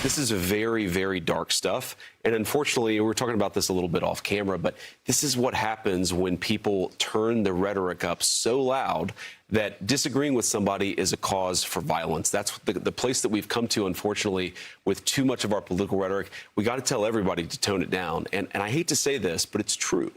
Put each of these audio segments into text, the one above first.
This is very, very dark stuff. And unfortunately, we were talking about this a little bit off camera, but this is what happens when people turn the rhetoric up so loud that disagreeing with somebody is a cause for violence. That's the place that we've come to, unfortunately, with too much of our political rhetoric. We got to tell everybody to tone it down. And I hate to say this, but it's true.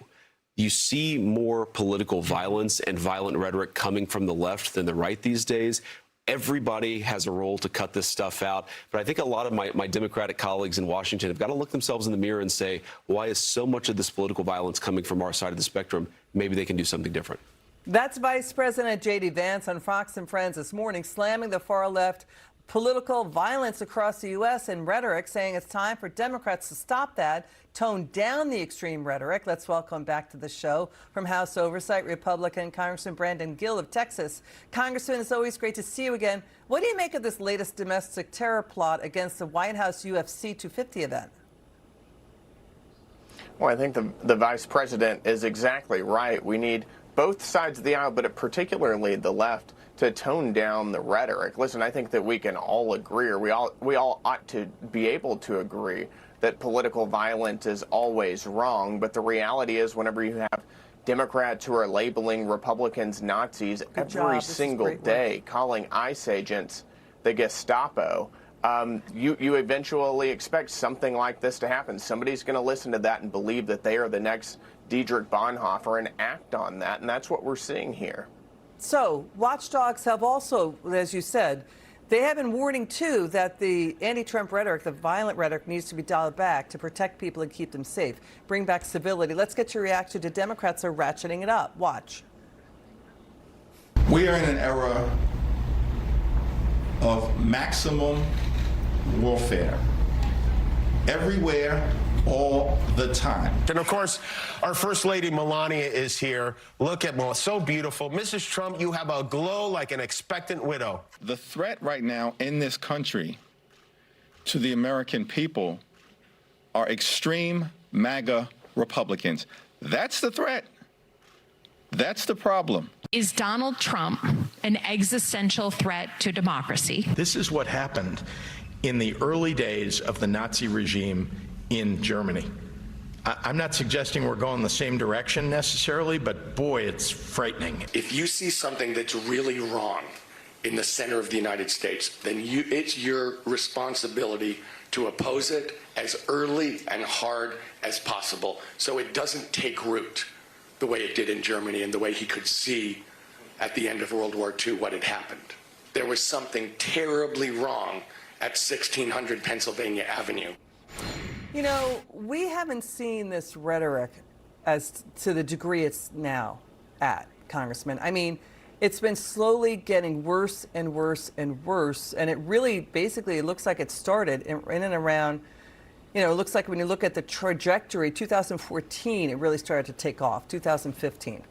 You see more political violence and violent rhetoric coming from the left than the right these days. Everybody has a role to cut this stuff out. But I think a lot of my Democratic colleagues in Washington have got to look themselves in the mirror and say, why is so much of this political violence coming from our side of the spectrum? Maybe they can do something different. That's Vice President JD Vance on Fox and Friends this morning, slamming the far left political violence across the U.S. and rhetoric, saying it's time for Democrats to stop that, tone down the extreme rhetoric. Let's welcome back to the show from House Oversight, Republican Congressman Brandon Gill of Texas. Congressman, it's always great to see you again. What do you make of this latest domestic terror plot against the White House UFC 250 event? Well, I think the vice president is exactly right. We need both sides of the aisle, but particularly the left, to tone down the rhetoric. Listen, I think that we can all agree, or we all ought to be able to agree, that political violence is always wrong. But the reality is, whenever you have Democrats who are labeling Republicans Nazis every single day, calling ICE agents the Gestapo, you eventually expect something like this to happen. Somebody's going to listen to that and believe that they are the next Dietrich Bonhoeffer and act on that, and that's what we're seeing here. So watchdogs have also, as you said, they have been warning, too, that the anti-Trump rhetoric, the violent rhetoric, needs to be dialed back to protect people and keep them safe, bring back civility. Let's get your reaction to Democrats are ratcheting it up. Watch. We are in an era of maximum warfare. Everywhere, all the time. And of course, our First Lady Melania is here. Look at Melania, so beautiful. Mrs. Trump, you have a glow like an expectant widow. The threat right now in this country to the American people are extreme MAGA Republicans. That's the threat. That's the problem. Is Donald Trump an existential threat to democracy? This is what happened in the early days of the Nazi regime in Germany. I'm not suggesting we're going the same direction necessarily, but boy, it's frightening. If you see something that's really wrong in the center of the United States, then it's your responsibility to oppose it as early and hard as possible so it doesn't take root the way it did in Germany and the way he could see at the end of World War II what had happened. There was something terribly wrong at 1600 Pennsylvania Avenue. You know, we haven't seen this rhetoric as to the degree it's now at, Congressman. I mean, it's been slowly getting worse and worse and worse, and it really, basically, it looks like it started in and around, you know, it looks like when you look at the trajectory, 2014, it really started to take off, 2015.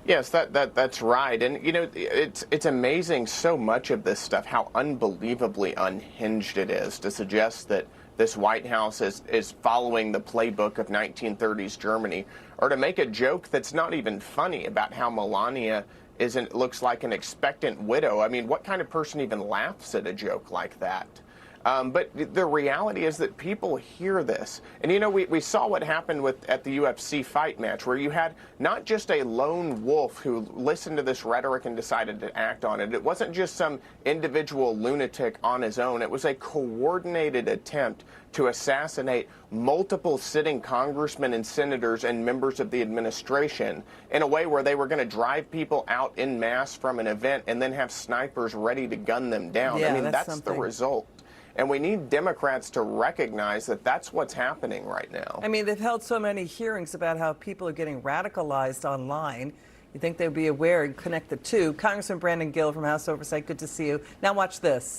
Yes, that's right. And, you know, it's amazing so much of this stuff, how unbelievably unhinged it is to suggest that this White House is following the playbook of 1930s Germany, or to make a joke that's not even funny about how Melania looks like an expectant widow. I mean, what kind of person even laughs at a joke like that? But the reality is that people hear this. And, you know, we saw what happened at the UFC fight match, where you had not just a lone wolf who listened to this rhetoric and decided to act on it. It wasn't just some individual lunatic on his own. It was a coordinated attempt to assassinate multiple sitting congressmen and senators and members of the administration in a way where they were going to drive people out en masse from an event and then have snipers ready to gun them down. Yeah, I mean, that's something. the result. And we need Democrats to recognize that that's what's happening right now. I mean, they've held so many hearings about how people are getting radicalized online. You think they'd be aware and connect the two. Congressman Brandon Gill from House Oversight, good to see you. Now watch this.